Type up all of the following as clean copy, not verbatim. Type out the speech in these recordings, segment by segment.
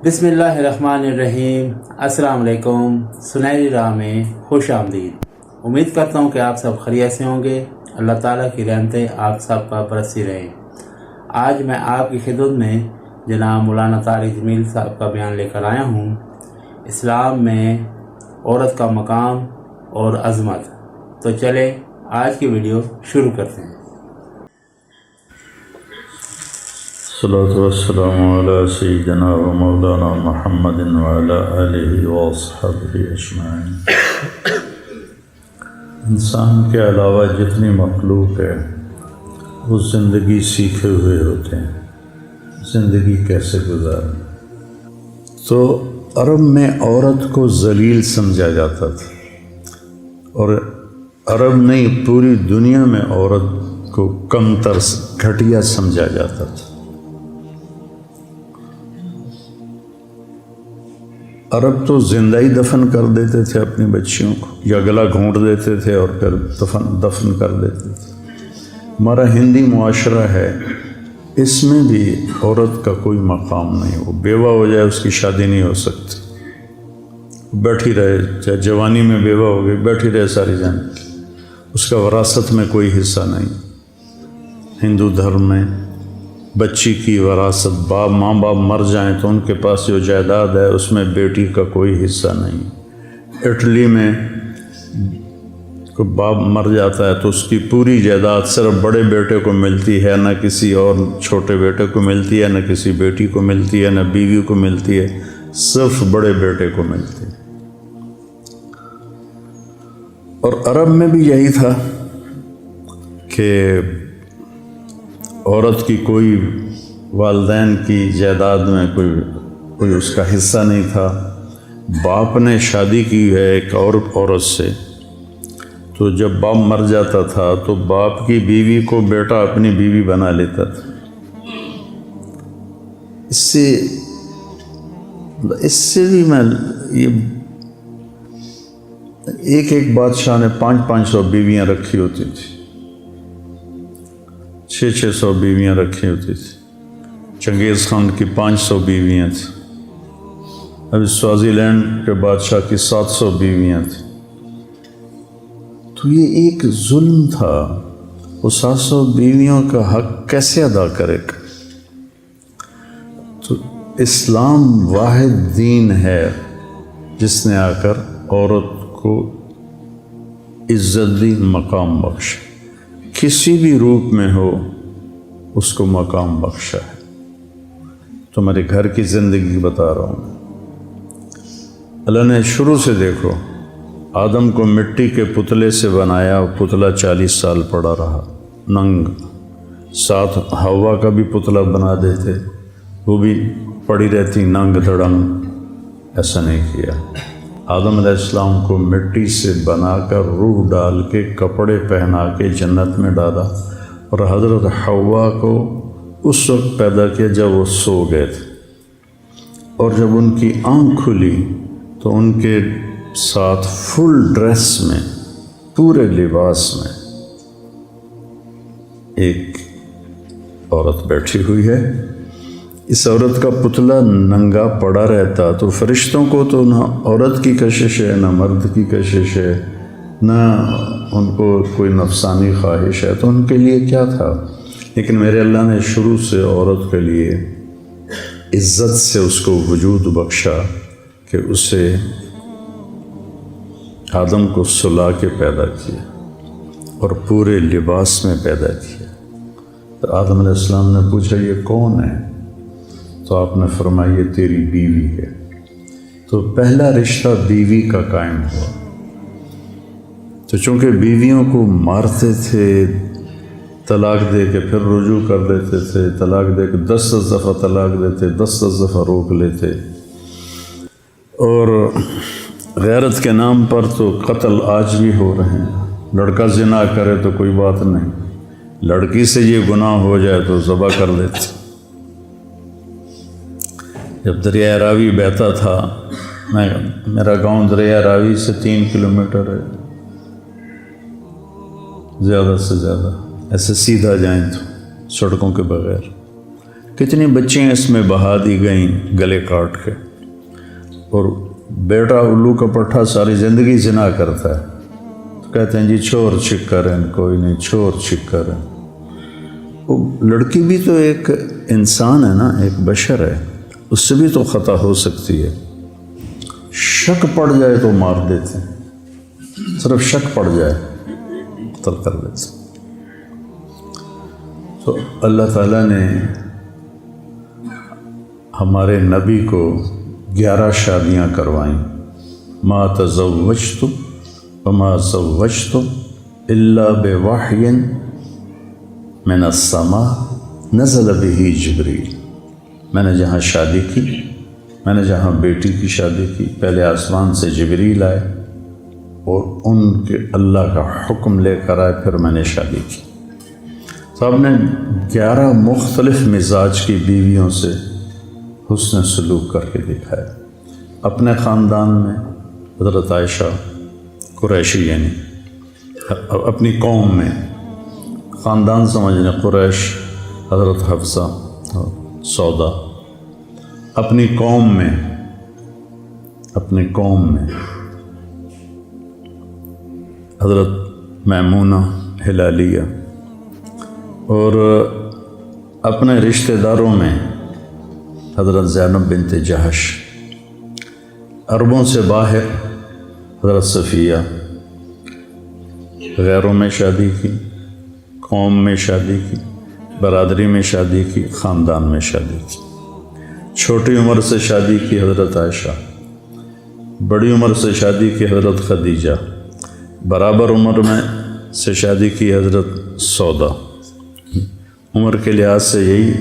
بسم اللہ الرحمن الرحیم۔ السلام علیکم۔ سنہری راہ میں خوش آمدید۔ امید کرتا ہوں کہ آپ سب خیریت سے ہوں گے۔ اللہ تعالیٰ کی رحمتیں آپ سب پر برسی رہیں۔ آج میں آپ کی خدمت میں جناب مولانا طارق جمیل صاحب کا بیان لے کر آیا ہوں، اسلام میں عورت کا مقام اور عظمت۔ تو چلیں آج کی ویڈیو شروع کرتے ہیں۔ الصلاۃ والسلام علی سیدنا و مولانا محمد وعلی آلہ وصحبہ اجمعین۔ انسان کے علاوہ جتنی مخلوق ہے وہ زندگی سیکھے ہوئے ہوتے ہیں، زندگی کیسے گزاریں۔ تو عرب میں عورت کو ذلیل سمجھا جاتا تھا، اور عرب نہیں پوری دنیا میں عورت کو کمتر گھٹیا سمجھا جاتا تھا۔ عرب تو زندہ ہی دفن کر دیتے تھے اپنی بچیوں کو، یا گلا گھونٹ دیتے تھے اور پھر دفن کر دیتے تھے۔ ہمارا ہندی معاشرہ ہے، اس میں بھی عورت کا کوئی مقام نہیں، وہ بیوہ ہو جائے اس کی شادی نہیں ہو سکتی، بیٹھی رہے، چاہے جوانی میں بیوہ ہو گئی بیٹھی رہے ساری زندگی، اس کا وراثت میں کوئی حصہ نہیں۔ ہندو دھرم میں بچی کی وراثت، ماں باپ مر جائیں تو ان کے پاس جو جائیداد ہے اس میں بیٹی کا کوئی حصہ نہیں۔ اٹلی میں کوئی باپ مر جاتا ہے تو اس کی پوری جائیداد صرف بڑے بیٹے کو ملتی ہے، نہ کسی اور چھوٹے بیٹے کو ملتی ہے، نہ کسی بیٹی کو ملتی ہے، نہ بیوی کو ملتی ہے، صرف بڑے بیٹے کو ملتی ہے۔ اور عرب میں بھی یہی تھا کہ عورت کی کوئی والدین کی جائیداد میں کوئی اس کا حصہ نہیں تھا۔ باپ نے شادی کی ہے ایک اور عورت سے، تو جب باپ مر جاتا تھا تو باپ کی بیوی کو بیٹا اپنی بیوی بنا لیتا تھا۔ اس سے بھی میں یہ ایک بادشاہ نے 500 بیویاں رکھی ہوتی تھی، 600 بیویاں رکھی ہوتی تھی۔ چنگیز خان کی 500 بیویاں تھیں، ابھی سوازی لینڈ کے بادشاہ کی 700 بیویاں تھیں۔ تو یہ ایک ظلم تھا، وہ 700 بیویوں کا حق کیسے ادا کرے گا؟ تو اسلام واحد دین ہے جس نے آ کر عورت کو عزت دی، مقام بخشا، کسی بھی روپ میں ہو اس کو مقام بخشا ہے۔ تمہارے گھر کی زندگی بتا رہا ہوں۔ اللہ نے شروع سے دیکھو، آدم کو مٹی کے پتلے سے بنایا، وہ پتلا 40 سال پڑا رہا ننگ، ساتھ ہوا کا بھی پتلا بنا دیتے، وہ بھی پڑی رہتی ننگ دھڑنگ، ایسا نہیں کیا۔ آدم علیہ السلام کو مٹی سے بنا کر روح ڈال کے کپڑے پہنا کے جنت میں ڈالا، اور حضرت حوا کو اس وقت پیدا کیا جب وہ سو گئے تھے، اور جب ان کی آنکھ کھلی تو ان کے ساتھ فل ڈریس میں، پورے لباس میں ایک عورت بیٹھی ہوئی ہے۔ اس عورت کا پتلا ننگا پڑا رہتا تو فرشتوں کو تو نہ عورت کی کشش ہے، نہ مرد کی کشش ہے، نہ ان کو کوئی نفسانی خواہش ہے، تو ان کے لیے کیا تھا؟ لیکن میرے اللہ نے شروع سے عورت کے لیے عزت سے اس کو وجود بخشا کہ اسے آدم کو سلا کے پیدا کیا اور پورے لباس میں پیدا کیا۔ تو آدم علیہ السلام نے پوچھا یہ کون ہے؟ تو آپ نے فرمایا یہ تیری بیوی ہے۔ تو پہلا رشتہ بیوی کا قائم ہوا۔ تو چونکہ بیویوں کو مارتے تھے، طلاق دے کے پھر رجوع کر دیتے تھے، طلاق دے کے 10 دفعہ طلاق دیتے، 10 دفعہ روک لیتے، اور غیرت کے نام پر تو قتل آج بھی ہو رہے ہیں۔ لڑکا زنا کرے تو کوئی بات نہیں، لڑکی سے یہ گناہ ہو جائے تو ذبح کر دیتے۔ جب دریائے راوی بہتا تھا، میرا گاؤں دریائے راوی سے 3 کلومیٹر ہے، زیادہ سے زیادہ، ایسے سیدھا جائیں تو سڑکوں کے بغیر، کتنی بچیاں اس میں بہا دی گئیں گلے کاٹ کے، اور بیٹا الو کا پٹھا ساری زندگی زنا کرتا ہے، تو کہتے ہیں جی چھوڑ چکرن، کوئی نہیں چھوڑ چکرن۔ وہ لڑکی بھی تو ایک انسان ہے نا، ایک بشر ہے، اس سے بھی تو خطا ہو سکتی ہے۔ شک پڑ جائے تو مار دیتے ہیں، صرف شک پڑ جائے قتل کر دیتے ہیں۔ تو اللہ تعالیٰ نے ہمارے نبی کو 11 شادیاں کروائیں۔ ما تزوجت وما زوجت الا بوحی من السماء نزل به جبریل۔ میں نے جہاں شادی کی، میں نے جہاں بیٹی کی شادی کی، پہلے آسمان سے جبریل آئے اور ان کے اللہ کا حکم لے کر آئے، پھر میں نے شادی کی۔ تو آپ نے 11 مختلف مزاج کی بیویوں سے حسن سلوک کر کے دکھایا۔ اپنے خاندان میں حضرت عائشہ قریشی، یعنی اپنی قوم میں، خاندان سمجھنے قریش، حضرت حفصہ سودا، اپنی قوم میں حضرت میمونہ ہلالیہ، اور اپنے رشتہ داروں میں حضرت زینب بنت جہش، عربوں سے باہر حضرت صفیہ، غیروں میں شادی کی، قوم میں شادی کی، برادری میں شادی کی، خاندان میں شادی کی۔ چھوٹی عمر سے شادی کی حضرت عائشہ، بڑی عمر سے شادی کی حضرت خدیجہ، برابر عمر میں سے شادی کی حضرت سودا۔ عمر کے لحاظ سے یہی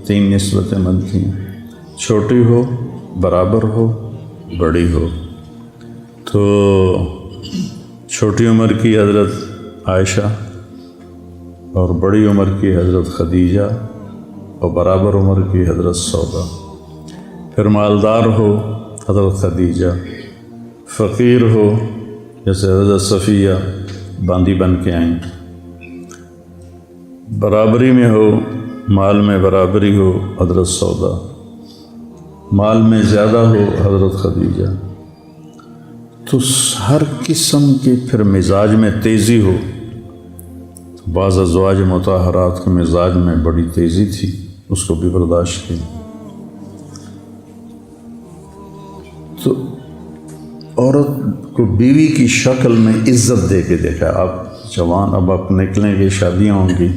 3 نسبتیں بنتی ہیں، چھوٹی ہو، برابر ہو، بڑی ہو۔ تو چھوٹی عمر کی حضرت عائشہ اور بڑی عمر کی حضرت خدیجہ اور برابر عمر کی حضرت سودا۔ پھر مالدار ہو حضرت خدیجہ، فقیر ہو جیسے حضرت صفیہ باندی بن کے آئیں، برابری میں ہو، مال میں برابری ہو حضرت سودا، مال میں زیادہ ہو حضرت خدیجہ۔ تو ہر قسم کے پھر مزاج میں تیزی ہو۔ بعض ازواج مطہرات کے مزاج میں بڑی تیزی تھی، اس کو بھی برداشت کی۔ تو عورت کو بیوی کی شکل میں عزت دے کے دیکھا۔ آپ جوان اب آپ نکلیں گے، شادیاں ہوں گی،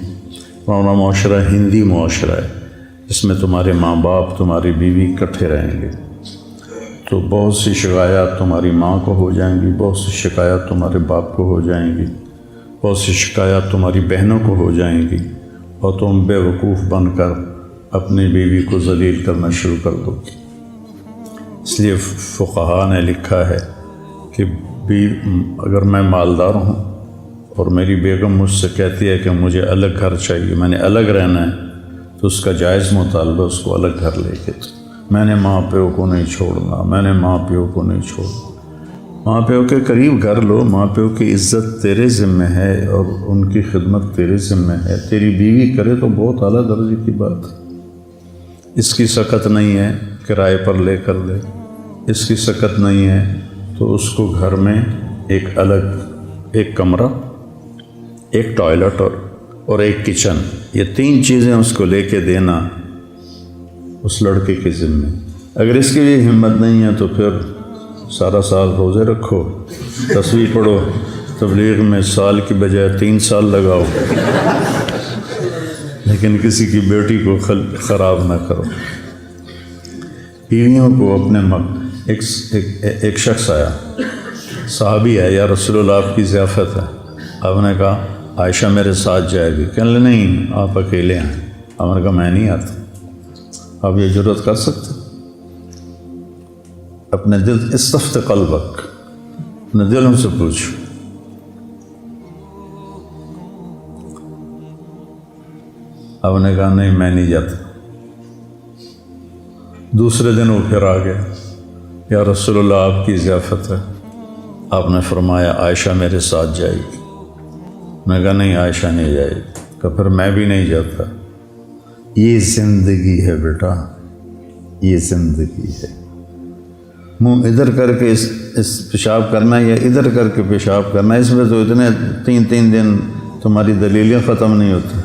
ہمارا معاشرہ ہندی معاشرہ ہے، اس میں تمہارے ماں باپ تمہاری بیوی اکٹھے رہیں گے، تو بہت سی شکایات تمہاری ماں کو ہو جائیں گی، بہت سی شکایات تمہارے باپ کو ہو جائیں گی، بہت سی شکایات تمہاری بہنوں کو ہو جائیں گی، اور تم بے وقوف بن کر اپنی بیوی کو ذلیل کرنا شروع کر دو گی۔ اس لیے فقہاء نے لکھا ہے کہ اگر میں مالدار ہوں اور میری بیگم مجھ سے کہتی ہے کہ مجھے الگ گھر چاہیے، میں نے الگ رہنا ہے، تو اس کا جائز مطالبہ اس کو الگ گھر لے کے، میں نے ماں پیو کو نہیں چھوڑنا، میں نے ماں پیو کو نہیں چھوڑنا۔ ماں پیو کے قریب گھر لو، ماں پیو کی عزت تیرے ذمہ ہے اور ان کی خدمت تیرے ذمہ ہے۔ تیری بیوی کرے تو بہت اعلیٰ درجے کی بات ہے، اس کی سکت نہیں ہے کرائے پر لے کر دے، اس کی سکت نہیں ہے تو اس کو گھر میں ایک الگ ایک کمرہ، ایک ٹوائلٹ اور ایک کچن، یہ 3 چیزیں اس کو لے کے دینا اس لڑکے کے ذمہ۔ اگر اس کی بھی ہمت نہیں ہے تو پھر سارا سال روزے رکھو، تسبیح پڑھو، تبلیغ میں سال کی بجائے 3 سال لگاؤ، لیکن کسی کی بیٹی کو خراب نہ کرو۔ بیویوں کو اپنے ایک شخص آیا، صحابی ہے، یا رسول اللہ آپ کی ضیافت ہے۔ آپ نے کہا عائشہ میرے ساتھ جائے گی، کہنے لگے نہیں آپ اکیلے ہیں۔ آپ نے کہا میں نہیں آتا۔ آپ یہ جرات کر سکتے؟ اپنے دل استفت قلبک، اپنے دلوں سے پوچھو۔ آپ نے کہا نہیں میں نہیں جاتا۔ دوسرے دن وہ پھر آ گیا، یا رسول اللہ آپ کی ضیافت ہے۔ آپ نے فرمایا عائشہ میرے ساتھ جائے گی۔ میں کہا نہیں عائشہ نہیں جائے گی۔ کہ پھر میں بھی نہیں جاتا۔ یہ زندگی ہے بیٹا، یہ زندگی ہے۔ منہ ادھر کر کے اس پیشاب کرنا ہے یا ادھر کر کے پیشاب کرنا ہے، اس میں تو اتنے 3 دن تمہاری دلیلیں ختم نہیں ہوتی۔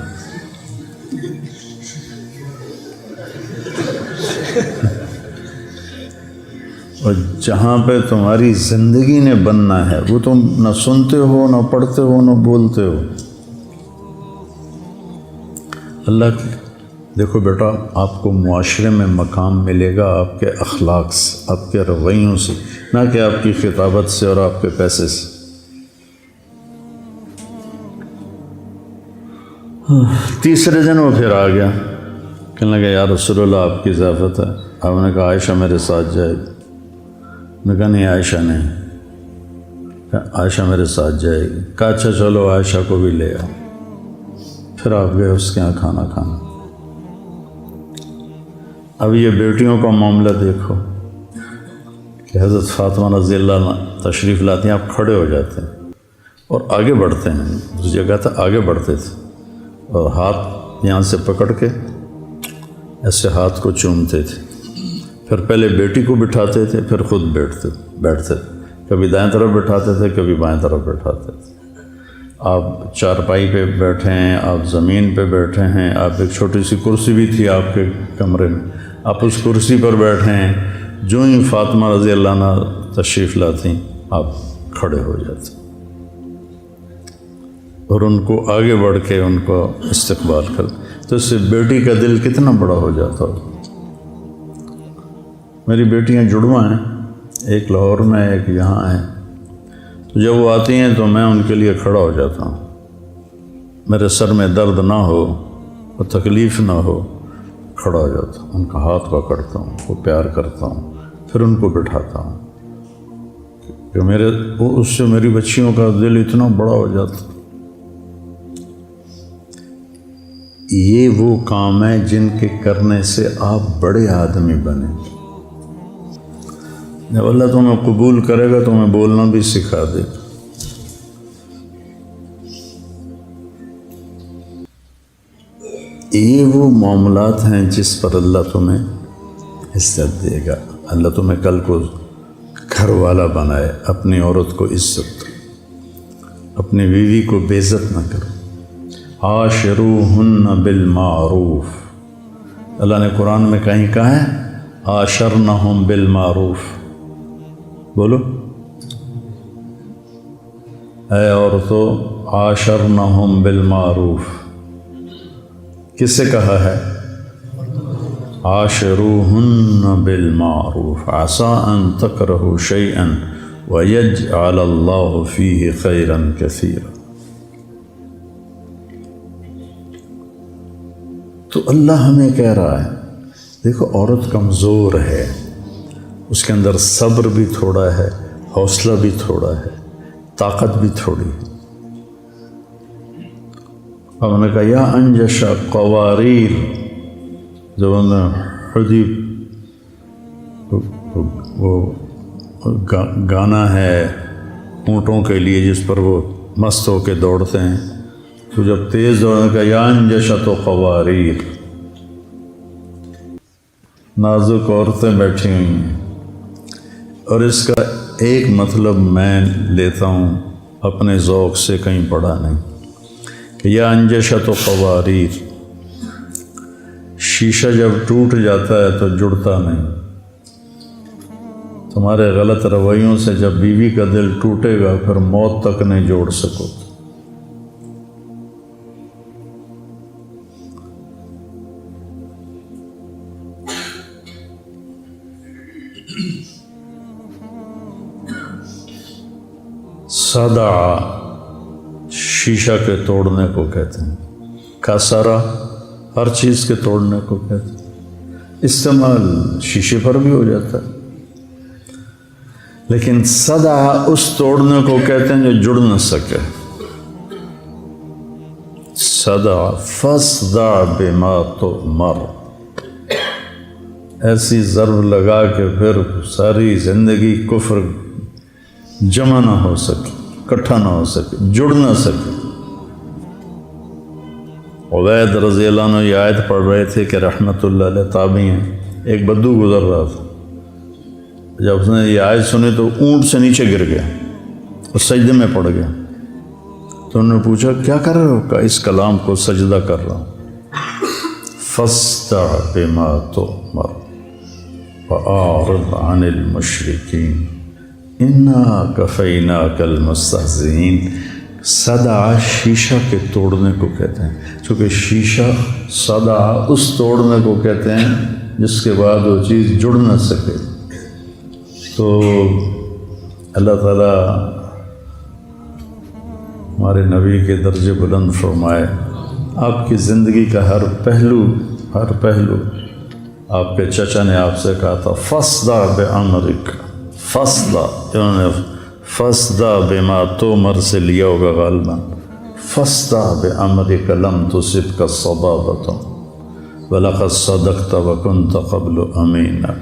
اور جہاں پہ تمہاری زندگی نے بننا ہے وہ تم نہ سنتے ہو، نہ پڑھتے ہو، نہ بولتے ہو۔ اللہ دیکھو بیٹا، آپ کو معاشرے میں مقام ملے گا آپ کے اخلاق سے، آپ کے رویوں سے، نہ کہ آپ کی خطابت سے اور آپ کے پیسے سے۔ تیسرے دن وہ پھر آ گیا، کہنے لگا یا رسول اللہ آپ کی ضیافت ہے۔ آپ نے کہا عائشہ میرے ساتھ جائے گی۔ نے کہا نہیں عائشہ نہیں، عائشہ میرے ساتھ جائے گی۔ کہا اچھا چلو عائشہ کو بھی لے آؤ۔ پھر آپ گئے اس کے یہاں کھانا کھانا۔ اب یہ بیٹیوں کا معاملہ دیکھو کہ حضرت فاطمہ رضی اللہ عنہ تشریف لاتی ہیں، آپ کھڑے ہو جاتے ہیں اور آگے بڑھتے ہیں۔ اس جگہ تھا آگے بڑھتے تھے اور ہاتھ یہاں سے پکڑ کے ایسے ہاتھ کو چومتے تھے۔ پھر پہلے بیٹی کو بٹھاتے تھے، پھر خود بیٹھتے تھے۔ کبھی دائیں طرف بٹھاتے تھے، کبھی بائیں طرف بٹھاتے تھے۔ آپ چارپائی پہ بیٹھے ہیں، آپ زمین پہ بیٹھے ہیں، آپ ایک چھوٹی سی کرسی بھی تھی آپ کے کمرے میں، آپ اس کرسی پر بیٹھے ہیں۔ جو ہی فاطمہ رضی اللہ عنہ تشریف لاتی آپ کھڑے ہو جاتے اور ان کو آگے بڑھ کے ان کو استقبال کرتے۔ تو اس سے بیٹی کا دل کتنا بڑا ہو جاتا ہو۔ میری بیٹیاں جڑواں ہیں، ایک لاہور میں ایک یہاں ہے۔ تو جب وہ آتی ہیں تو میں ان کے لیے کھڑا ہو جاتا ہوں، میرے سر میں درد نہ ہو اور تکلیف نہ ہو، کھڑا ہو جاتا ہوں، ان کا ہاتھ پکڑتا ہوں، ان کو پیار کرتا ہوں، پھر ان کو بٹھاتا ہوں کہ اس سے میری بچیوں کا دل اتنا بڑا ہو جاتا۔ یہ وہ کام ہے جن کے کرنے سے آپ بڑے آدمی بنیں۔ جب اللہ تمہیں قبول کرے گا تمہیں بولنا بھی سکھا دے گا۔ یہ وہ معاملات ہیں جس پر اللہ تمہیں عزت دے گا۔ اللہ تمہیں کل کو گھر والا بنائے، اپنی عورت کو عزت دو، اپنی بیوی کو بے عزت نہ کرو۔ عاشروہن بالمعروف، اللہ نے قرآن میں کہیں کہا ہے عاشرنہم بالمعروف۔ بولو اے عورتوں، عاشرنہم بالمعروف کس سے کہا ہے؟ عاشروہن بالمعروف عسیٰ ان تکرہوا شیئا ویجعل اللہ فیہ خیرا کثیرا۔ تو اللہ ہمیں کہہ رہا ہے دیکھو عورت کمزور ہے، اس کے اندر صبر بھی تھوڑا ہے، حوصلہ بھی تھوڑا ہے، طاقت بھی تھوڑی ہے۔ اب نے کہا یا انجش قواریر، جب انہوں نے حدیب وہ گانا ہے اونٹوں کے لیے جس پر وہ مست ہو کے دوڑتے ہیں، تو جب تیز دوڑنے کا یا انجشت و قواریر، نازک عورتیں بیٹھی ہوئی ہیں۔ اور اس کا ایک مطلب میں لیتا ہوں اپنے ذوق سے، کہیں پڑھا نہیں، کہ یا انجشت و قواریر، شیشہ جب ٹوٹ جاتا ہے تو جڑتا نہیں۔ تمہارے غلط رویوں سے جب بیوی کا دل ٹوٹے گا پھر موت تک نہیں جوڑ سکو۔ صدع شیشہ کے توڑنے کو کہتے ہیں، کسرا ہر چیز کے توڑنے کو کہتے ہیں۔ استعمال شیشے پر بھی ہو جاتا ہے، لیکن صدع اس توڑنے کو کہتے ہیں جو جڑ نہ سکے۔ صدع فاصدع بما تؤمر، ایسی ضرب لگا کہ پھر ساری زندگی کفر جمع نہ ہو سکے، اکٹھا نہ ہو سکے، جڑ نہ سکے۔ عبید رضی اللہ عنہ یہ آیت پڑھ رہے تھے کہ رحمۃ اللہ علیہ تابعی ہیں، ایک بدو گزر رہا تھا، جب اس نے یہ آیت سنی تو اونٹ سے نیچے گر گیا اور سجدے میں پڑ گیا۔ تو انہوں نے پوچھا کیا کر رہے ہو؟ کہا اس کلام کو سجدہ کر رہا ہوں۔ فاصدع بما تؤمر وأعرض عن المشرکین انا کفیناک المستہزئین۔ صدع شیشہ کے توڑنے کو کہتے ہیں، چونکہ شیشہ صدع اس توڑنے کو کہتے ہیں جس کے بعد وہ چیز جڑ نہ سکے۔ تو اللہ تعالیٰ ہمارے نبی کے درجے بلند فرمائے، آپ کی زندگی کا ہر پہلو آپ کے چچا نے آپ سے کہا تھا فاصدع بامرک، فاصدع، انہوں نے فاصدع بما تؤمر سے لیا ہوگا غالباً، فاصدع بامرک لم تصبک صبابۃ ولقد صدقت وکنت قبل امینا۔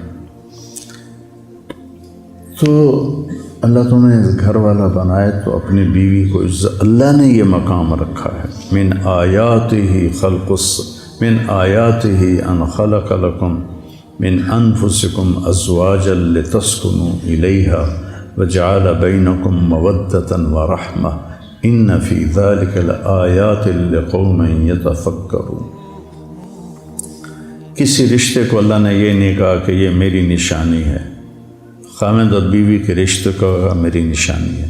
تو اللہ تمہیں گھر والا بنائے تو اپنی بیوی کو عزت، اللہ نے یہ مقام رکھا ہے۔ من آیاتہ ان خلق لکم من انفسکم ازواجا لتسکنوا الیہا وجعل بینکم مودۃ ورحمۃ ان فی ذلک لآیات لقوم یتفکرون۔ کسی رشتے کو اللہ نے یہ نہیں کہا کہ یہ میری نشانی ہے، خامد اور بیوی کے رشتے کا میری نشانی ہے۔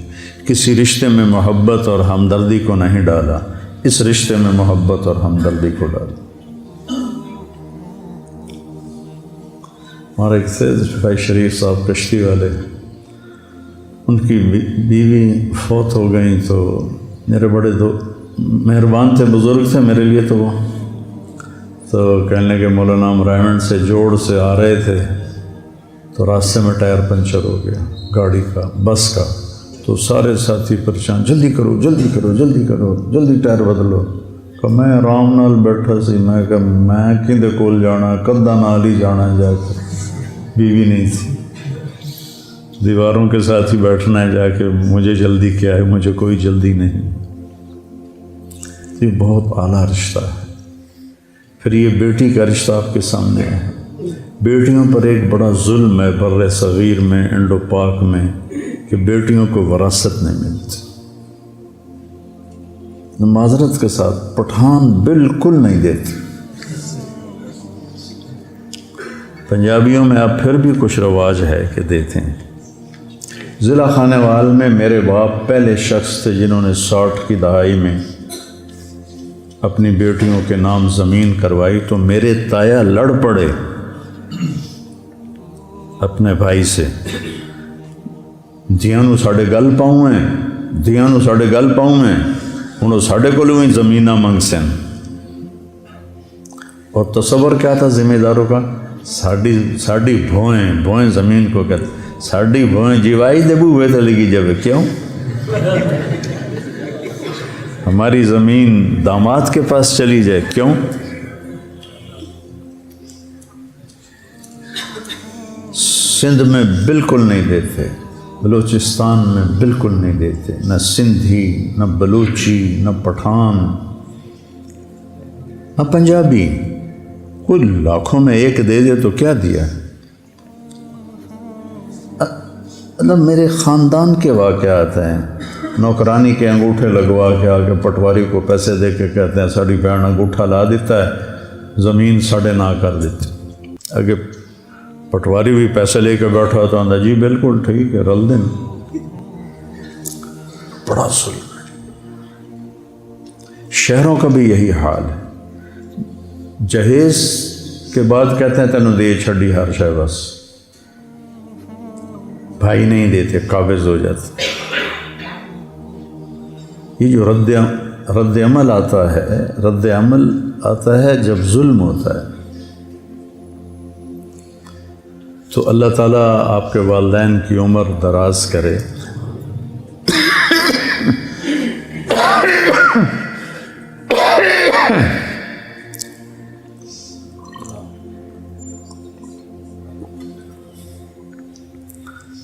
کسی رشتے میں محبت اور ہمدردی کو نہیں ڈالا، اس رشتے میں محبت اور ہمدردی کو ڈالا۔ ہمارے ایک سید بھائی شریف صاحب کشتی والے، ان کی بیوی فوت ہو گئیں تو میرے بڑے دو مہربان تھے، بزرگ تھے میرے لیے، تو وہ تو کہنے لگے مولانا ہم رائمنڈ سے جوڑ سے آ رہے تھے تو راستے میں ٹائر پنچر ہو گیا گاڑی کا، بس کا، تو سارے ساتھی پریشان، جلدی کرو جلدی کرو جلدی کرو جلدی ٹائر بدلو۔ کہ میں آرام نال بیٹھا سی، میں کہ میں کدے کول جانا، کدا نال ہی جانا جا کے، بیوی نہیں تھی، دیواروں کے ساتھ ہی بیٹھنا ہے جا کے، مجھے جلدی کیا ہے، مجھے کوئی جلدی نہیں۔ یہ بہت اعلیٰ رشتہ ہے۔ پھر یہ بیٹی کا رشتہ آپ کے سامنے ہے۔ بیٹیوں پر ایک بڑا ظلم ہے بر صغیر میں، انڈو پاک میں، کہ بیٹیوں کو وراثت نہیں ملتی۔ معذرت کے ساتھ پٹھان بالکل نہیں دیتے۔ پنجابیوں میں اب پھر بھی کچھ رواج ہے کہ دیتے ہیں۔ ضلع خانے وال میں میرے باپ پہلے شخص تھے جنہوں نے 60 کی دہائی میں اپنی بیٹیوں کے نام زمین کروائی، تو میرے تایا لڑ پڑے اپنے بھائی سے، دھیاں نو ساڈے گل پاؤں ہیں، دھیاں نو ساڈے گل پاؤں ہیں، ہوں ساڈے کولوں ہی زمیناں منگ سن۔ اور تصور کیا تھا ذمہ داروں کا؟ ساڈی بھوئیں زمین کو کہتے، ساڈی بھوئیں جیوائی دے بوئے تے لگی جاوے، کیوں؟ ہماری زمین داماد کے پاس چلی جائے، کیوں؟ سندھ میں بالکل نہیں دیتے، بلوچستان میں بالکل نہیں دیتے، نہ سندھی، نہ بلوچی، نہ پٹھان، نہ پنجابی۔ کوئی لاکھوں میں ایک دے دے تو کیا دیا؟ مطلب میرے خاندان کے واقعات ہیں۔ نوکرانی کے انگوٹھے لگوا کے آگے پٹواری کو پیسے دے کے کہتے ہیں ساڑی بہن انگوٹھا لا دیتا ہے، زمین ساڑے نہ کر دیتی۔ آگے پٹواری بھی پیسے لے کے بیٹھا ہوتا ہوں، جی بالکل ٹھیک ہے، رل دیں۔ بڑا ظلم ہے۔ شہروں کا بھی یہی حال ہے۔ جہیز کے بعد کہتے ہیں تینوں دے چھڑی ہر شے، بس بھائی نہیں دیتے، قابض ہو جاتے۔ یہ جو رد عمل آتا ہے جب ظلم ہوتا ہے۔ تو اللہ تعالیٰ آپ کے والدین کی عمر دراز کرے۔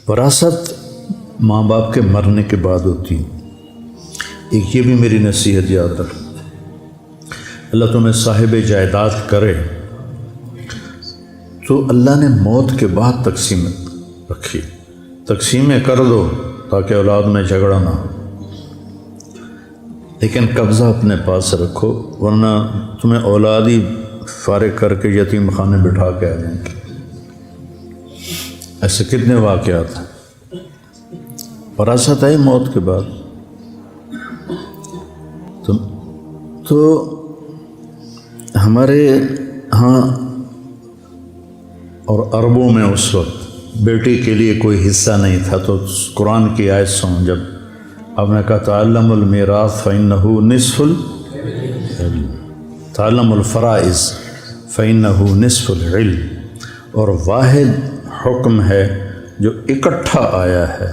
وراثت ماں باپ کے مرنے کے بعد ہوتی ہے۔ ایک یہ بھی میری نصیحت یاد رکھ، اللہ تمہیں صاحب جائیداد کرے، تو اللہ نے موت کے بعد تقسیم رکھی، تقسیمیں کر دو تاکہ اولاد میں جھگڑا نہ ہو، لیکن قبضہ اپنے پاس رکھو ورنہ تمہیں اولاد ہی فارغ کر کے یتیم خانے بٹھا کے آ جائیں گے۔ ایسے کتنے واقعات ہیں، وراثت ہے موت کے بعد۔ تو ہمارے ہاں اور عربوں میں اس وقت بیٹی کے لیے کوئی حصہ نہیں تھا، تو قرآن کی آیت سن، جب آپ نے کہا تعلم المیراث فإنہ نصف العلم، تعلم الفرائض فإنہ نصف العلم، اور واحد حکم ہے جو اکٹھا آیا ہے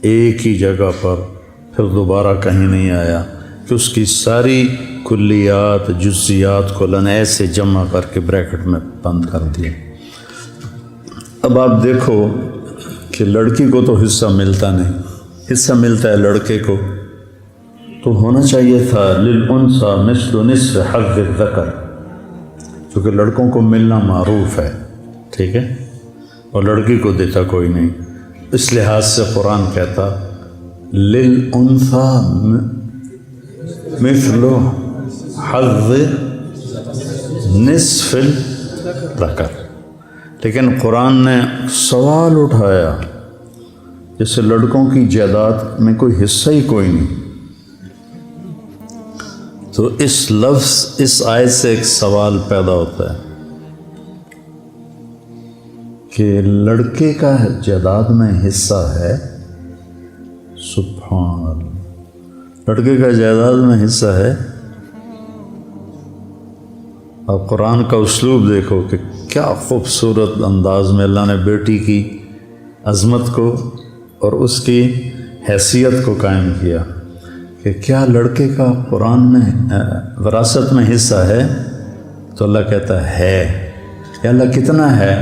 ایک ہی جگہ پر، پھر دوبارہ کہیں نہیں آیا، کہ اس کی ساری کلیات جزیات کو ایسے جمع کر کے بریکٹ میں بند کر دیا۔ اب آپ دیکھو کہ لڑکی کو تو حصہ ملتا نہیں، حصہ ملتا ہے لڑکے کو، تو ہونا چاہیے تھا للانثی مثل نصف حظ الذکر، چونکہ لڑکوں کو ملنا معروف ہے، ٹھیک ہے، اور لڑکی کو دیتا کوئی نہیں، اس لحاظ سے قرآن کہتا للانثی مثل حظ نصف الذکر، لیکن قرآن نے سوال اٹھایا جیسے لڑکوں کی جائیداد میں کوئی حصہ ہی کوئی نہیں، تو اس لفظ اس آیت سے ایک سوال پیدا ہوتا ہے کہ لڑکے کا جائیداد میں حصہ ہے، سبحان اللہ، لڑکے کا جائیداد میں حصہ ہے۔ اب قرآن کا اسلوب دیکھو کہ کیا خوبصورت انداز میں اللہ نے بیٹی کی عظمت کو اور اس کی حیثیت کو قائم کیا کہ کیا لڑکے کا قرآن میں وراثت میں حصہ ہے، تو اللہ کہتا ہے، کہ اللہ کتنا ہے،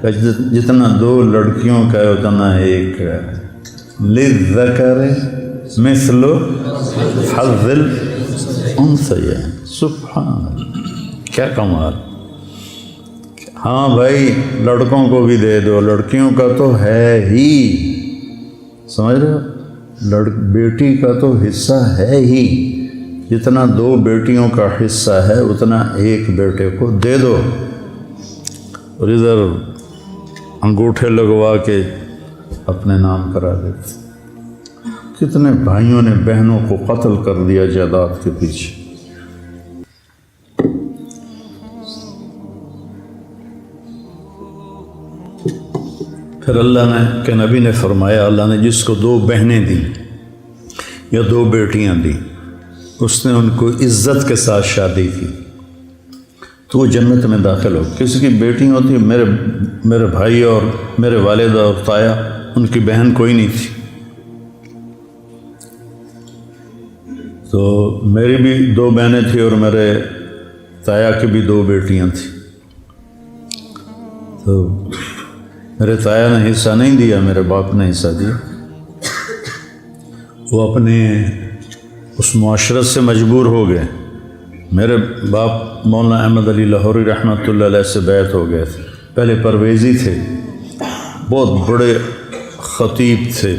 کہ جتنا دو لڑکیوں کا ہے اتنا ایک ہے، للذکر مثل حظ الانثیین، سبحان اللہ، کیا کمال۔ ہاں بھائی لڑکوں کو بھی دے دو، لڑکیوں کا تو ہے ہی، سمجھ رہے ہو، بیٹی کا تو حصہ ہے ہی، جتنا دو بیٹیوں کا حصہ ہے اتنا ایک بیٹے کو دے دو، اور ادھر انگوٹھے لگوا کے اپنے نام کرا دیتے۔ کتنے بھائیوں نے بہنوں کو قتل کر دیا جائیداد کے پیچھے۔ پھر اللہ نے کہ نبی نے فرمایا، اللہ نے جس کو دو بہنیں دیں یا دو بیٹیاں دیں، اس نے ان کو عزت کے ساتھ شادی کی تو وہ جنت میں داخل ہو۔ کسی کی بیٹی ہوتی، میرے بھائی اور میرے والدہ اور تایا، ان کی بہن کوئی نہیں تھی، تو میری بھی دو بہنیں تھیں اور میرے تایا کی بھی دو بیٹیاں تھیں، تو میرے تایا نے حصہ نہیں دیا، میرے باپ نے حصہ دیا۔ وہ اپنے اس معاشرت سے مجبور ہو گئے، میرے باپ مولانا احمد علی لاہوری رحمۃ اللہ علیہ سے بیعت ہو گئے تھے، پہلے پرویزی تھے، بہت بڑے خطیب تھے،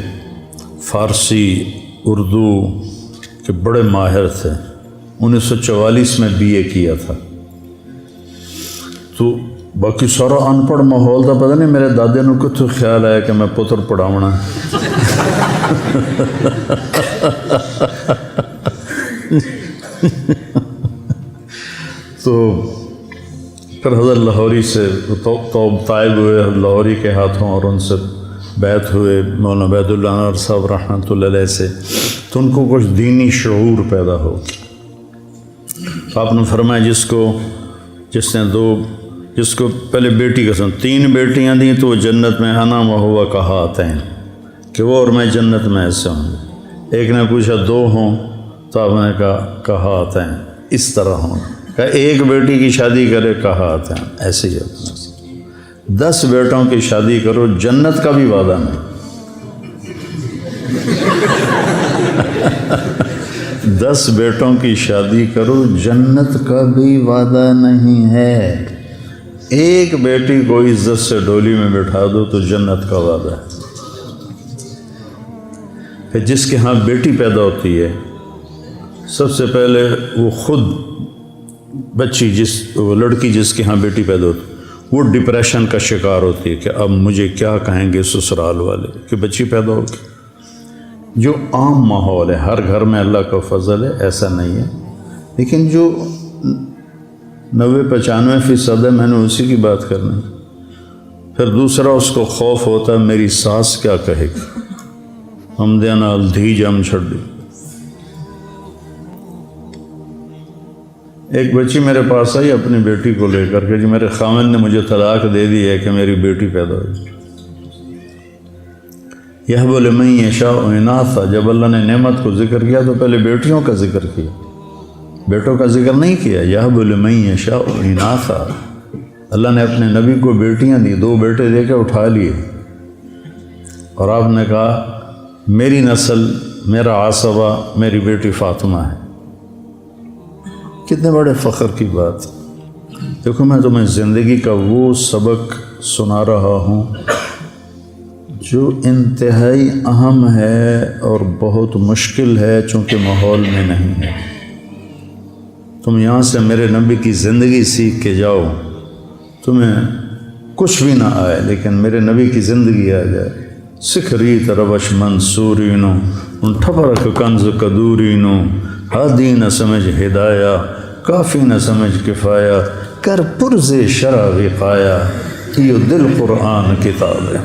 فارسی اردو کے بڑے ماہر تھے، 1944 میں BA کیا تھا، تو باقی سارا ان پڑھ ماحول تھا، پتہ نہیں میرے دادے نو کتوں خیال آیا کہ میں پتر پڑھاونا، تو پھر حضرت لاہوری سے طائب ہوئے لاہوری کے ہاتھوں، اور ان سے بیعت ہوئے مولانا عبید اللہ انور صاحب رحمۃ اللہ علیہ سے، تو ان کو کچھ دینی شعور پیدا ہو۔ آپ نے فرمایا جس کو پہلے بیٹی کا سن 3 بیٹیاں دیں تو وہ جنت میں انا و ہوا کہاتین، کہ وہ اور میں جنت میں ایسے ہوں گے۔ ایک نے پوچھا 2 ہوں، تو آپ نے کہاتین، اس طرح ہوں، کہ ایک بیٹی کی شادی کرے کہاتین، ایسے ہی ہوتا ہے، 10 بیٹوں کی شادی کرو، جنت کا بھی وعدہ نہیں، 10 بیٹوں کی شادی کرو، جنت کا بھی وعدہ نہیں ہے۔ ایک بیٹی کو عزت سے ڈولی میں بٹھا دو تو جنت کا وعدہ ہے۔ پھر جس کے ہاں بیٹی پیدا ہوتی ہے، سب سے پہلے وہ خود بچی وہ لڑکی جس کے ہاں بیٹی پیدا ہوتی ہے، وہ ڈپریشن کا شکار ہوتی ہے کہ اب مجھے کیا کہیں گے سسرال والے کہ بچی پیدا ہوگی۔ جو عام ماحول ہے، ہر گھر میں اللہ کا فضل ہے، ایسا نہیں ہے، لیکن جو 90-95% ہے، میں نے اسی کی بات کرنی۔ پھر دوسرا اس کو خوف ہوتا ہے میری ساس کیا کہے گی، ہم دینا الدھی جم چھڑ دی۔ ایک بچی میرے پاس آئی اپنی بیٹی کو لے کر کے، جو میرے خاوند نے مجھے طلاق دے دی ہے کہ میری بیٹی پیدا ہوئی۔ یہب لمن یشاء اناثا، جب اللہ نے نعمت کو ذکر کیا تو پہلے بیٹیوں کا ذکر کیا، بیٹوں کا ذکر نہیں کیا۔ یہب لمن یشاء اناثا، اللہ نے اپنے نبی کو بیٹیاں دی، 2 بیٹے دے کے اٹھا لیے، اور آپ نے کہا میری نسل، میرا عصبہ میری بیٹی فاطمہ ہے۔ کتنے بڑے فخر کی بات۔ دیکھو میں تمہیں زندگی کا وہ سبق سنا رہا ہوں جو انتہائی اہم ہے اور بہت مشکل ہے، چونکہ ماحول میں نہیں ہے۔ تم یہاں سے میرے نبی کی زندگی سیکھ کے جاؤ، تمہیں کچھ بھی نہ آئے لیکن میرے نبی کی زندگی آ جائے۔ سکھ ریت روش منصورینو، ان ٹھپرک کنز کدورینو، ہادی نہ سمجھ ہدایہ، کافی نہ سمجھ کفایہ، کر پرز شرع وقایا، یہ دل قرآن کتاب ہے۔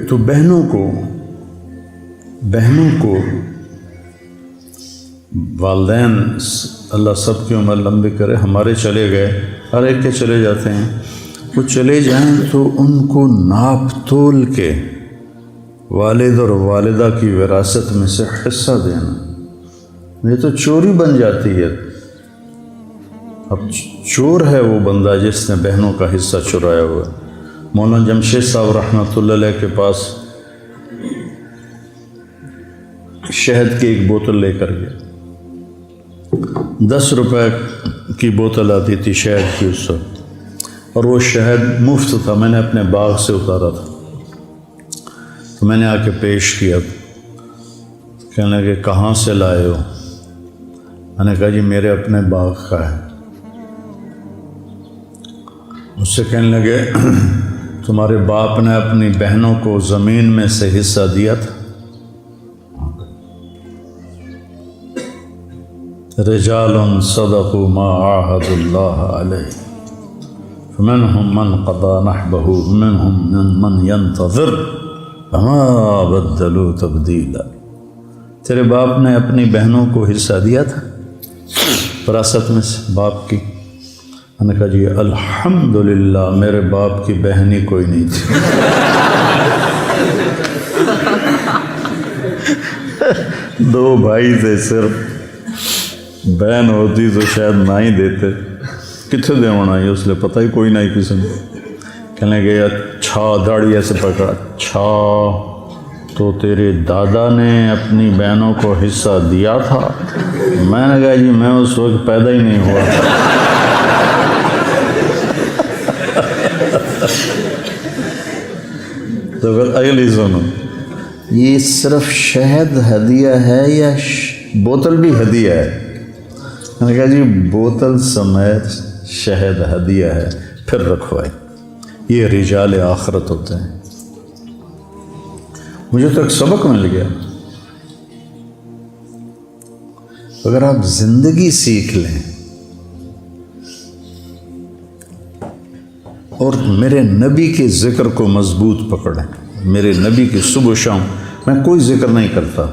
تو بہنوں کو والدین اللہ سب کی عمر لمبی کرے، ہمارے چلے گئے، ہر ایک کے چلے جاتے ہیں، وہ چلے جائیں تو ان کو ناپ تول کے والد اور والدہ کی وراثت میں سے حصہ دینا۔ یہ تو چوری بن جاتی ہے۔ اب چور ہے وہ بندہ جس نے بہنوں کا حصہ چرایا ہوا ہے۔ مولانا جمشید صاحب رحمۃ اللہ علیہ کے پاس شہد کی ایک بوتل لے کر گیا، 10 روپے کی بوتل آتی تھی شہد کی اس وقت، اور وہ شہد مفت تھا، میں نے اپنے باغ سے اتارا تھا، تو میں نے آ کے پیش کیا، کہنے لگے کہاں سے لائے ہو؟ میں نے کہا جی میرے اپنے باغ کا ہے۔ مجھ سے کہنے لگے تمہارے باپ نے اپنی بہنوں کو زمین میں سے حصہ دیا تھا؟ رجال صدقوا ما عاهدوا الله علیہ فمنهم من قضى نحبه ومنهم من ينتظر وما بدلوا تبدیلا۔ تیرے باپ نے اپنی بہنوں کو حصہ دیا تھا وراثت میں سے باپ کی؟ میں نے کہا جی الحمدللہ میرے باپ کی بہن ہی کوئی نہیں تھی۔ دو بھائی تھے، صرف بہن ہوتی تو شاید نہ ہی دیتے، کتنے دے ہونا ہی، اس لیے پتہ ہی کوئی نہیں کسی نے۔ کہنے گیا اچھا، داڑھی ایسے پکڑا، اچھا تو تیرے دادا نے اپنی بہنوں کو حصہ دیا تھا؟ میں نے کہا جی میں اس وقت پیدا ہی نہیں ہوا تھا۔ تو پھر اگلی سنو، یہ صرف شہد ہدیہ ہے یا بوتل بھی ہدیہ ہے؟ میں نے کہا جی بوتل سمیت شہد ہدیہ ہے، پھر رکھوائے، یہ رجال آخرت ہوتے ہیں۔ مجھے تو ایک سبق مل گیا، اگر آپ زندگی سیکھ لیں اور میرے نبی کے ذکر کو مضبوط پکڑیں، میرے نبی کی صبح و شام، میں کوئی ذکر نہیں کرتا،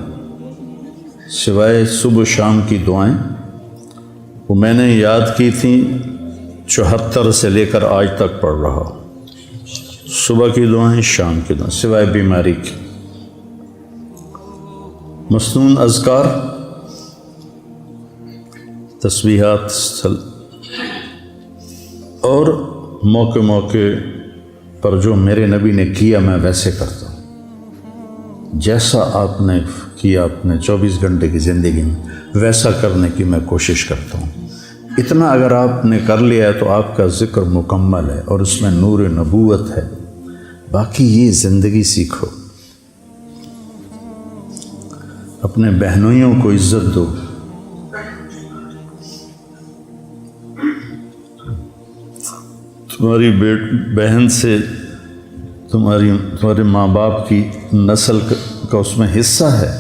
سوائے صبح شام کی دعائیں وہ میں نے یاد کی تھیں 74 سے لے کر آج تک پڑھ رہا ہوں۔ صبح کی دعائیں، شام کی دعائیں، سوائے بیماری کی۔ مسنون اذکار، تسبیحات اور موقع موقع پر جو میرے نبی نے کیا میں ویسے کرتا ہوں۔ جیسا آپ نے کیا اپنے 24 گھنٹے کی زندگی میں ویسا کرنے کی میں کوشش کرتا ہوں۔ اتنا اگر آپ نے کر لیا ہے تو آپ کا ذکر مکمل ہے اور اس میں نور نبوت ہے۔ باقی یہ زندگی سیکھو، اپنے بہنوئیوں کو عزت دو، تمہاری بہن سے تمہارے ماں باپ کی نسل کا اس میں حصہ ہے۔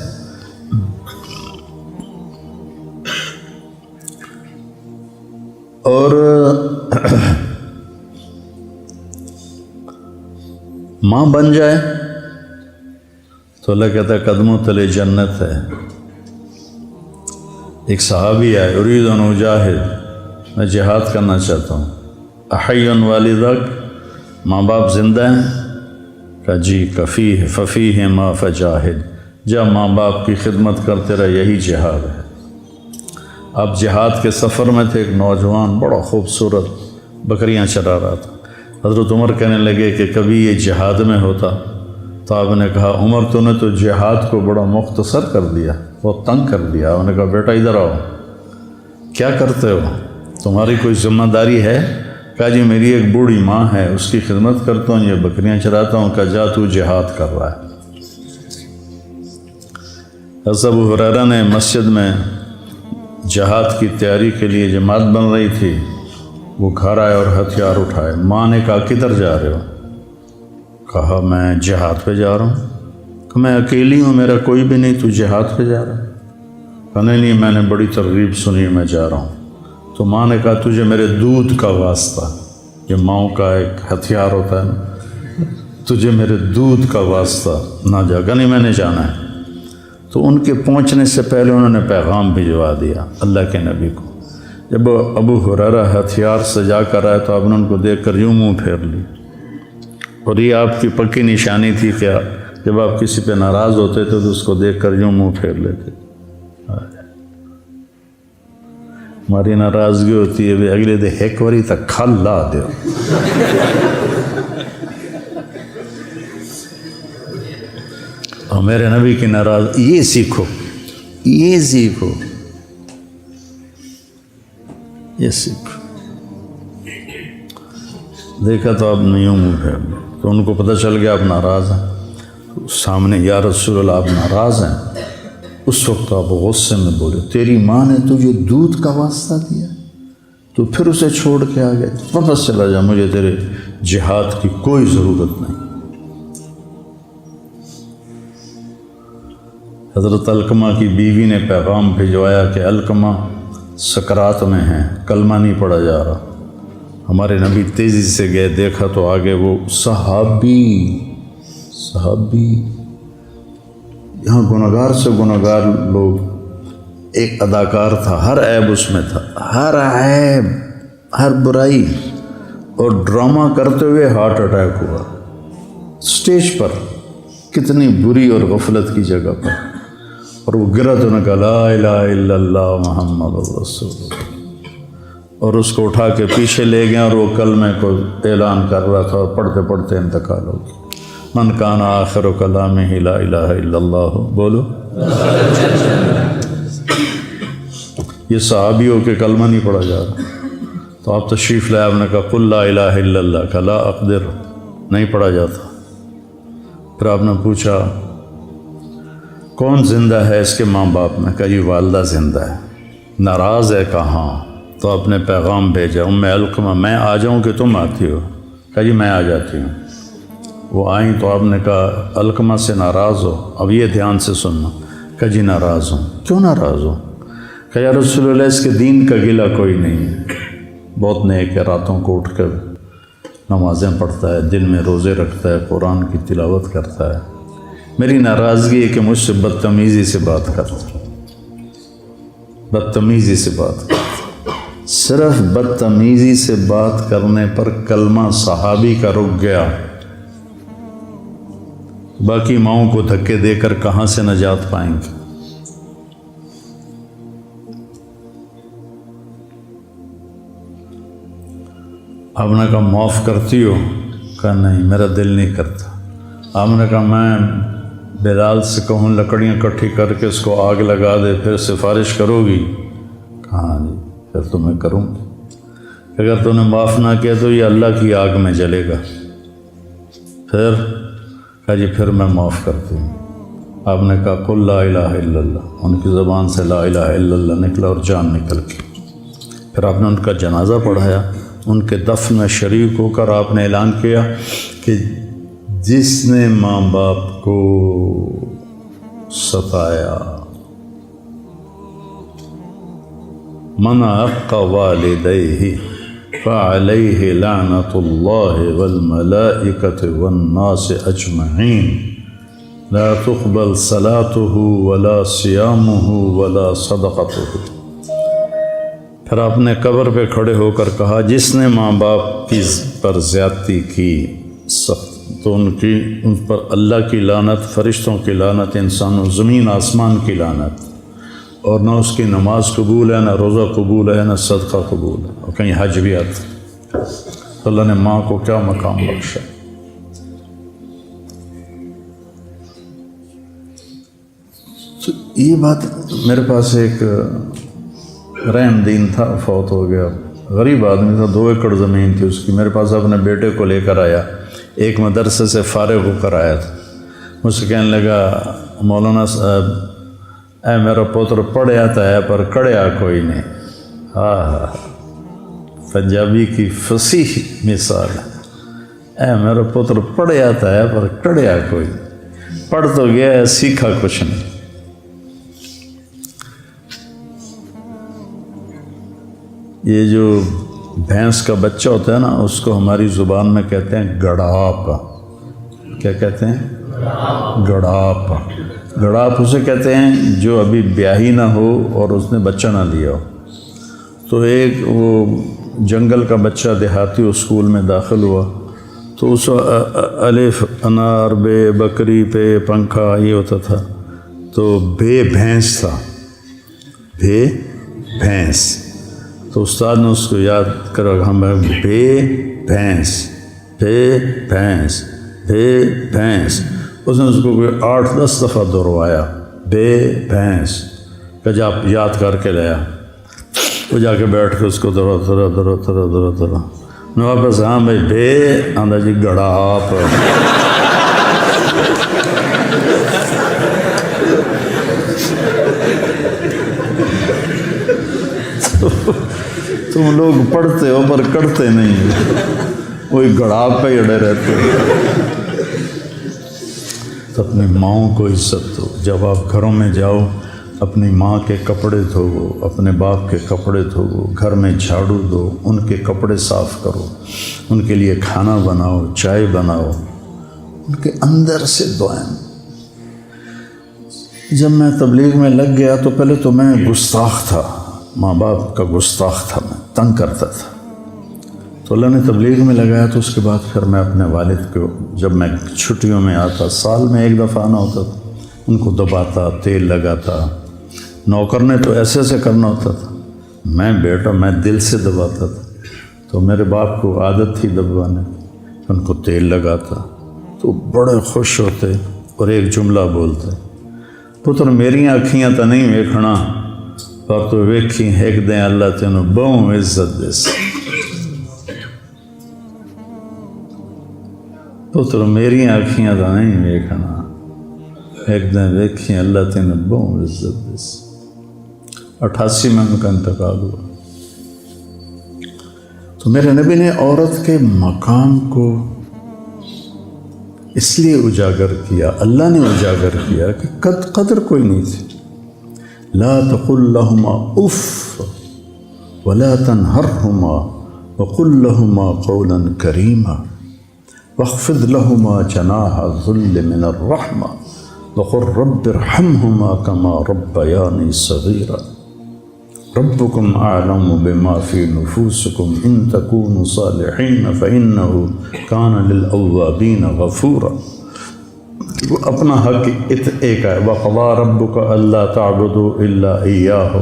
اور ماں بن جائے تو اللہ کہتا ہے قدموں تلے جنت ہے۔ ایک صحابی آئے، ارید ان اجاہد، میں جہاد کرنا چاہتا ہوں۔ احی والدک، ماں باپ زندہ ہیں؟ کہا جی، کفیہ ففیہ ما فجاہد، جب ماں باپ کی خدمت کرتے رہے یہی جہاد ہے۔ اب جہاد کے سفر میں تھے، ایک نوجوان بڑا خوبصورت بکریاں چرا رہا تھا۔ حضرت عمر کہنے لگے کہ کبھی یہ جہاد میں ہوتا تو آپ نے کہا عمر تو نے تو جہاد کو بڑا مختصر کر دیا، بہت تنگ کر دیا۔ انہوں نے کہا بیٹا ادھر آؤ، کیا کرتے ہو، تمہاری کوئی ذمہ داری ہے؟ کہا جی میری ایک بوڑھی ماں ہے، اس کی خدمت کرتا ہوں، یہ بکریاں چراتا ہوں۔ کہا جا تو جہاد کر رہا ہے۔ حضرت ابو ہریرہ نے مسجد میں جہاد کی تیاری کے لیے جماعت بن رہی تھی، وہ گھر آئے اور ہتھیار اٹھائے۔ ماں نے کہا کدھر جا رہے ہو؟ کہا میں جہاد پہ جا رہا ہوں۔ کہ میں اکیلی ہوں، میرا کوئی بھی نہیں، تو جہاد پہ جا رہا ہے؟ کہا نہیں، میں نے بڑی ترغیب سنی، میں جا رہا ہوں۔ تو ماں نے کہا تجھے میرے دودھ کا واسطہ، یہ ماؤں کا ایک ہتھیار ہوتا ہے نا، تجھے میرے دودھ کا واسطہ نہ جا۔ کہا نہیں میں نے جانا ہے۔ تو ان کے پہنچنے سے پہلے انہوں نے پیغام بھجوا دیا اللہ کے نبی کو۔ جب ابو ہریرہ ہتھیار سجا کر آئے تو آپ نے ان کو دیکھ کر یوں منہ پھیر لی، اور یہ آپ کی پکی نشانی تھی کہ جب آپ کسی پہ ناراض ہوتے تھے تو اس کو دیکھ کر یوں منہ پھیر لیتے۔ ہماری ناراضگی ہوتی ہے اگلے دے ایک واری تک کھل لا دیو۔ اور میرے نبی کی ناراض، یہ سیکھو، یہ سیکھو، یہ سیکھو۔ دیکھا تو آپ نے یوں منہ پھیر لیا، تو ان کو پتہ چل گیا آپ ناراض ہیں۔ سامنے یا رسول اللہ آپ ناراض ہیں؟ اس وقت آپ غصے میں بولے تیری ماں نے تجھے دودھ کا واسطہ دیا، تو پھر اسے چھوڑ کے آ گئے، واپس چلا جا، مجھے تیرے جہاد کی کوئی ضرورت نہیں۔ حضرت علقمہ کی بیوی نے پیغام بھجوایا کہ علقمہ سکرات میں ہیں، کلمہ نہیں پڑھا جا رہا۔ ہمارے نبی تیزی سے گئے، دیکھا تو آگے وہ صحابی یہاں گنہگار سے گنہگار لوگ، ایک اداکار تھا، ہر عیب اس میں تھا، ہر عیب، ہر برائی، اور ڈرامہ کرتے ہوئے ہارٹ اٹیک ہوا سٹیج پر، کتنی بری اور غفلت کی جگہ پر، اور وہ گرا تو نے کہا لا الہ الا اللہ محمد رسول اللہ، اور اس کو اٹھا کے پیچھے لے گئے، اور وہ کلمے کو اعلان کر رہا تھا، اور پڑھتے پڑھتے انتقال ہو گیا۔ من کان آخر کلامہ لا الہ الا اللہ، بولو۔ یہ صحابیوں کے کلمہ نہیں پڑھا جا رہا، تو آپ تشریف لائے، آپ نے کہا قل لا الہ الا اللہ، کہ لا اقدر، نہیں پڑھا جاتا۔ پھر آپ نے پوچھا کون زندہ ہے اس کے ماں باپ میں؟ کہا یہ والدہ زندہ ہے۔ ناراض ہے؟ کہاں؟ تو آپ نے پیغام بھیجا ام علقمہ میں آ جاؤں کہ تم آتی ہو؟ کہا جی میں آ جاتی ہوں۔ وہ آئیں تو آپ نے کہا علقمہ سے ناراض ہو؟ اب یہ دھیان سے سننا۔ کہا جی ناراض ہوں۔ کیوں ناراض ہو؟ کہا یا رسول اللہ اس کے دین کا گلہ کوئی نہیں ہے، بہت نیک ہے، راتوں کو اٹھ کر نمازیں پڑھتا ہے، دن میں روزے رکھتا ہے، قرآن کی تلاوت کرتا ہے، میری ناراضگی ہے کہ مجھ سے بدتمیزی سے بات کرتا ہے۔ بدتمیزی سے بات کرتے، صرف بدتمیزی سے بات کرنے پر کلمہ صحابی کا رک گیا، باقی ماؤں کو دھکے دے کر کہاں سے نجات پائیں گے؟ آپ نے کہا معاف کرتی ہو؟ کہا نہیں، میرا دل نہیں کرتا۔ آپ نے کہا میں بلال سے کہوں لکڑیاں اکٹھی کر کے اس کو آگ لگا دے، پھر سفارش کرو گی؟ کہا ہاں جی، پھر تو میں کروں گی۔ اگر تو نے معاف نہ کیا تو یہ اللہ کی آگ میں جلے گا۔ پھر کہا جی پھر میں معاف کرتی ہوں۔ آپ نے کہا قل لا الہ الا اللہ، ان کی زبان سے لا الہ الا اللہ نکلا اور جان نکل گئی۔ پھر آپ نے ان کا جنازہ پڑھایا، ان کے دفن میں شریک ہو کر آپ نے اعلان کیا کہ جس نے ماں باپ کو ستایا، من عق والدیہ فعلیہ لعنۃ اللہ والملائکۃ والناس اجمعین لا تقبل صلاتہ ولا صیامہ ولا صدقتہ۔ پھر آپ نے قبر پہ کھڑے ہو کر کہا جس نے ماں باپ کی پر زیادتی کی سخت تو ان پر اللہ کی لعنت، فرشتوں کی لعنت، انسانوں زمین آسمان کی لعنت، اور نہ اس کی نماز قبول ہے، نہ روزہ قبول ہے، نہ صدقہ قبول ہے، اور کہیں حج بھی آتا۔ تو اللہ نے ماں کو کیا مقام بخشا۔ تو یہ بات میرے پاس ایک رحم دین تھا، فوت ہو گیا، غریب آدمی تھا، 2 ایکڑ زمین تھی اس کی، میرے پاس اپنے بیٹے کو لے کر آیا، ایک مدرسے سے فارغ ہو کر آیا تھا۔ مجھ سے کہنے لگا مولانا صاحب اے میرا پتر پڑھیا تو ہے پر کڑیا کوئی نہیں۔ ہاں پنجابی کی فصیح مثال ہے، اے میرا پتر پڑھیا تو ہے پر کڑیا کوئی نہیں، پڑھ تو گیا ہے سیکھا کچھ نہیں۔ یہ جو بھینس کا بچہ ہوتا ہے نا، اس کو ہماری زبان میں کہتے ہیں گڑاپ۔ کیا کہتے ہیں؟ گڑاپ۔ گڑاپ اسے کہتے ہیں جو ابھی بیاہی نہ ہو اور اس نے بچہ نہ لیا ہو۔ تو ایک وہ جنگل کا بچہ دیہاتی اسکول میں داخل ہوا، تو اس الف انار بے بکری پہ پنکھا یہ ہوتا تھا، تو بے بھینس تھا، بے بھینس۔ تو استاد نے اس کو یاد کرا، ہمیں بے بھینس، بے بھینس، بے بھینس۔ اس نے اس کو 8-10 دفعہ دہروایا، بے بھینس، کہ جا یاد کر کے لیا۔ وہ جا کے بیٹھ کے اس کو درا میں واپس، ہاں بھائی بے آندہ جی گڑاپ۔ تم لوگ پڑھتے ہو پر کرتے نہیں، وہی گڑاپ پہ ہی اڑے رہتے ہو۔ تو اپنی ماؤں کو عزت دو۔ جب آپ گھروں میں جاؤ اپنی ماں کے کپڑے دھوو، اپنے باپ کے کپڑے دھوو، گھر میں جھاڑو دو، ان کے کپڑے صاف کرو، ان کے لیے کھانا بناؤ، چائے بناؤ، ان کے اندر سے دعائیں۔ جب میں تبلیغ میں لگ گیا تو پہلے تو میں گستاخ تھا، ماں باپ کا گستاخ تھا، میں تنگ کرتا تھا۔ تو اللہ نے تبلیغ میں لگایا تو اس کے بعد پھر میں اپنے والد کو، جب میں چھٹیوں میں آتا، سال میں 1 دفعہ آنا ہوتا تھا، ان کو دباتا، تیل لگاتا۔ نوکر نے تو ایسے ایسے کرنا ہوتا تھا، میں بیٹا میں دل سے دباتا تھا۔ تو میرے باپ کو عادت تھی دبوانے، ان کو تیل لگاتا تو بڑے خوش ہوتے اور ایک جملہ بولتے، پتر میریاں اکھیاں تو نہیں ویکھنا پر تو ویکھی ایک دیں اللہ تینوں بہوں عزت دیس۔ پتر میریاں اکھیاں تو نہیں ویکھنا ایک دن ویکھی اللہ تینوں بہوں عزت دیس۔ 88 میں ان کا انتقال ہوا۔ تو میرے نبی نے عورت کے مقام کو اس لیے اجاگر کیا، اللہ نے اجاگر کیا کہ قدر کوئی نہیں تھی۔ لا تقل لهما اف ولا تنهرهما وقل لهما قولا كريما واخفض لهما جناح الذل من الرحمة وقل رب ارحمهما كما ربياني صغيرا۔ ربکم اعلم بما فی نفوسکم ان تکونوا صالحین فانہ کان للأوابین غفورا۔ وہ اپنا حق ایک ہے، وقضى ربک الا تعبدوا الا ایاہ،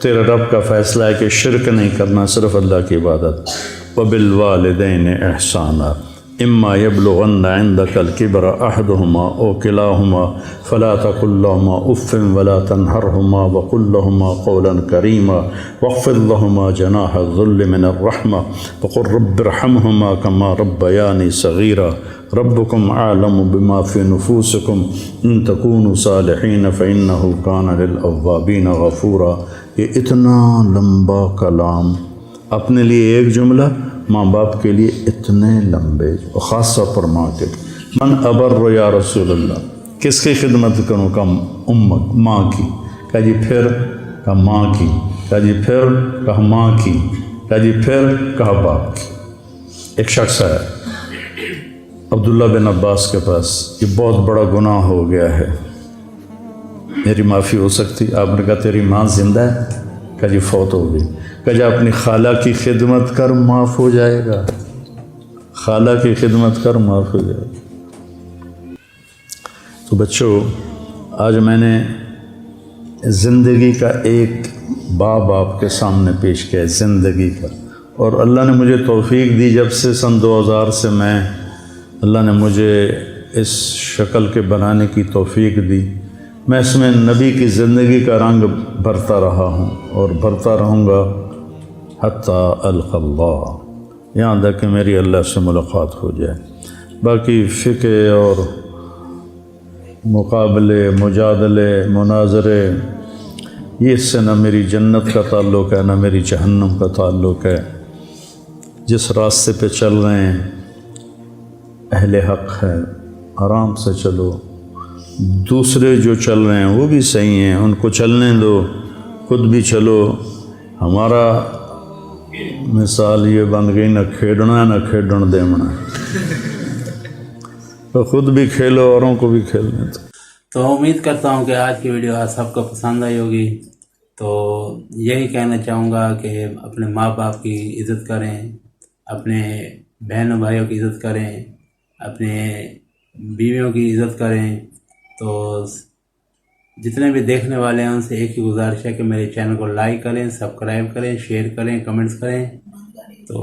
تیرے رب کا فیصلہ ہے کہ شرک نہیں کرنا، صرف اللہ کی عبادت۔ وبالوالدین احسانا اما یبلغن عندک الکبر احدہما او کلاہما فلا تقل لہما اف ولا تنہرہما وقل لہما قولا کریما واخفض لہما جناح الذل من الرحمہ وقل رب ارحمہما کما ربیانی صغیرا ربکم اعلم بما فی نفوسکم ان تکونوا صالحین فانہ کان للأوابین غفورا۔ یہ اتنا لمبا کلام، اپنے لیے ایک جملہ، ماں باپ کے لیے اتنے لمبے، اور خاص طور پر ماں کے لیے۔ من ابر یا رسول اللہ، کس کی خدمت کروں؟ کا امک، ماں کی۔ کہا جی پھر؟ کہا ماں کی۔ کہا جی پھر؟ کہا ماں کی۔ کہا جی پھر؟ کہا باپ کی۔ ایک شخص ہے عبداللہ بن عباس کے پاس، یہ بہت بڑا گناہ ہو گیا ہے، میری معافی ہو سکتی؟ آپ نے کہا تیری ماں زندہ ہے؟ کہا جی فوت ہو گئی۔ کہا جی اپنی خالہ کی خدمت کر، معاف ہو جائے گا۔ خالہ کی خدمت کر، معاف ہو جائے گا۔ تو بچوں، آج میں نے زندگی کا ایک باب آپ کے سامنے پیش کیا ہے، زندگی کا، اور اللہ نے مجھے توفیق دی، جب سے سن 2000 سے اللہ نے مجھے اس شکل کے بنانے کی توفیق دی، میں اس میں نبی کی زندگی کا رنگ بھرتا رہا ہوں اور بھرتا رہوں گا حتیٰ القی اللہ، یہاں تک کہ میری اللہ سے ملاقات ہو جائے۔ باقی فقہ اور مقابلے، مجادلے، مناظرے، یہ اس سے نہ میری جنت کا تعلق ہے نہ میری جہنم کا تعلق ہے۔ جس راستے پہ چل رہے ہیں اہل حق ہے، آرام سے چلو، دوسرے جو چل رہے ہیں وہ بھی صحیح ہیں، ان کو چلنے دو، خود بھی چلو۔ ہمارا مثال یہ بن گئی، نہ کھیڈنا ہے نہ کھیڈن دیونا، تو خود بھی کھیلو، اوروں کو بھی کھیلنے دو۔ تو امید کرتا ہوں کہ آج کی ویڈیو آپ سب کو پسند آئی ہوگی۔ تو یہی کہنا چاہوں گا کہ اپنے ماں باپ کی عزت کریں، اپنے بہنوں بھائیوں کی عزت کریں، اپنے بیویوں کی عزت کریں۔ تو جتنے بھی دیکھنے والے ہیں ان سے ایک ہی گزارش ہے کہ میرے چینل کو لائک کریں، سبسکرائب کریں، شیئر کریں، کمنٹس کریں۔ تو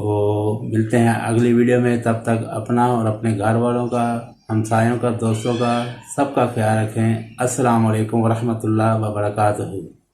ملتے ہیں اگلی ویڈیو میں، تب تک اپنا اور اپنے گھر والوں کا، ہمسایوں کا، دوستوں کا، سب کا خیال رکھیں۔ السلام علیکم ورحمۃ اللہ وبرکاتہ۔